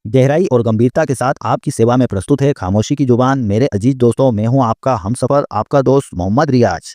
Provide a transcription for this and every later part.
गहराई और गंभीरता के साथ आपकी सेवा में प्रस्तुत है खामोशी की जुबान। मेरे अजीज दोस्तों, मैं हूं आपका हमसफर, आपका दोस्त मोहम्मद रियाज।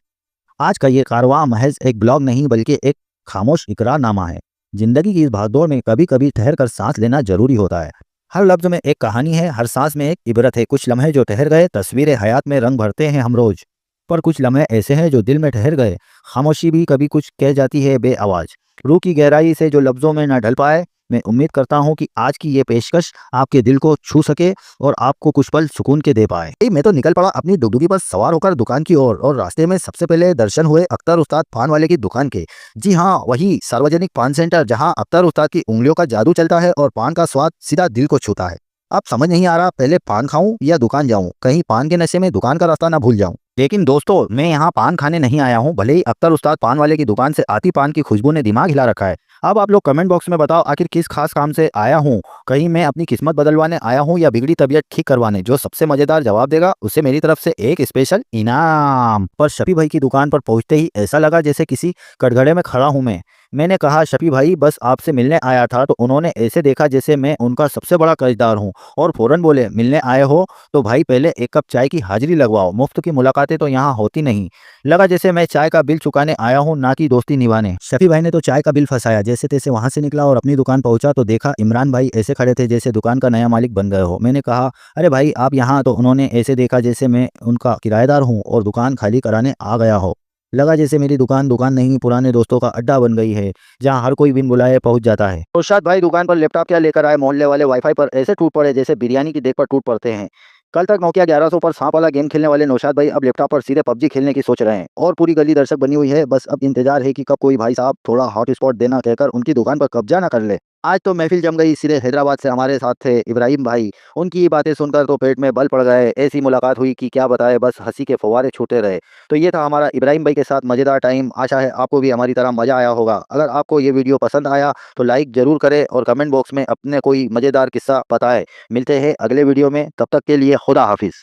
आज का ये कारवां महज एक ब्लॉग नहीं बल्कि एक खामोश इकरारनामा है। जिंदगी की इस भागदौड़ में कभी कभी ठहर कर सांस लेना जरूरी होता है। हर लफ्ज में एक कहानी है, हर सांस में एक इबरत है। कुछ लम्हे जो ठहर गए तस्वीरें हयात में रंग भरते हैं हम रोज, पर कुछ लम्हे ऐसे हैं जो दिल में ठहर गए। खामोशी भी कभी कुछ कह जाती है बेआवाज, रूह की गहराई से जो लफ्जों में न ढल पाए। मैं उम्मीद करता हूँ कि आज की ये पेशकश आपके दिल को छू सके और आपको कुछ पल सुकून के दे पाए। मैं तो निकल पड़ा अपनी डुगडुगी पर सवार होकर दुकान की ओर, और रास्ते में सबसे पहले दर्शन हुए अख्तर उस्ताद पान वाले की दुकान के। जी हाँ, वही सार्वजनिक पान सेंटर जहाँ अख्तर उस्ताद की उंगलियों का जादू चलता है और पान का स्वाद सीधा दिल को छूता है। अब समझ नहीं आ रहा पहले पान खाऊं या दुकान जाऊं, कहीं पान के नशे में दुकान का रास्ता ना भूल जाऊं। लेकिन दोस्तों, मैं यहाँ पान खाने नहीं आया हूँ, भले ही अख्तर उस्ताद पान वाले की दुकान से आती पान की खुशबू ने दिमाग हिला रखा है। अब आप लोग कमेंट बॉक्स में बताओ, आखिर किस खास काम से आया हूँ। कहीं मैं अपनी किस्मत बदलवाने आया हूँ या बिगड़ी तबीयत ठीक करवाने। जो सबसे मजेदार जवाब देगा उसे मेरी तरफ से एक स्पेशल इनाम। पर शफी भाई की दुकान पर पहुंचते ही ऐसा लगा जैसे किसी कटघरे में खड़ा हूं मैं। मैंने कहा, शफी भाई बस आपसे मिलने आया था, तो उन्होंने ऐसे देखा जैसे मैं उनका सबसे बड़ा कर्जदार हूँ और फौरन बोले, मिलने आए हो तो भाई पहले एक कप चाय की हाजिरी लगवाओ, मुफ्त की मुलाकातें तो यहाँ होती नहीं। लगा जैसे मैं चाय का बिल चुकाने आया हूँ, ना कि दोस्ती निभाने। शफी भाई ने तो चाय का बिल फंसाया, जैसे तैसे वहां से निकला और अपनी दुकान पहुंचा तो देखा इमरान भाई ऐसे खड़े थे जैसे दुकान का नया मालिक बन गए हो। मैंने कहा, अरे भाई आप यहाँ, तो उन्होंने ऐसे देखा जैसे मैं उनका किराएदार हूँ और दुकान खाली कराने आ गया हो। लगा जैसे मेरी दुकान दुकान नहीं, पुराने दोस्तों का अड्डा बन गई है, जहाँ हर कोई बिन बुलाए पहुंच जाता है। उर्शाद भाई दुकान पर लैपटॉप क्या लेकर आए, मोहल्ले वाले वाईफाई पर ऐसे टूट पड़े जैसे बिरयानी की देख पर टूट पड़ते हैं। कल तक नोकिया 1100 पर सांप वाला गेम खेलने वाले नौशाद भाई अब लैपटॉप पर सीधे पबजी खेलने की सोच रहे हैं। और पूरी गली दर्शक बनी हुई है, बस अब इंतजार है कि कब कोई भाई साहब थोड़ा हॉट स्पॉट देना कहकर उनकी दुकान पर कब्जा ना कर ले। आज तो महफिल जम गई। सीधे हैदराबाद से हमारे साथ थे इब्राहिम भाई। उनकी ये बातें सुनकर तो पेट में बल पड़ गए। ऐसी मुलाकात हुई कि क्या बताए, बस हंसी के फव्वारे छूटे रहे। तो ये था हमारा इब्राहिम भाई के साथ मजेदार टाइम। आशा है आपको भी हमारी तरह मजा आया होगा। अगर आपको ये वीडियो पसंद आया तो लाइक जरूर करें और कमेंट बॉक्स में अपने कोई मजेदार किस्सा बताएं। मिलते हैं अगले वीडियो में, तब तक के लिए खुदा हाफिज।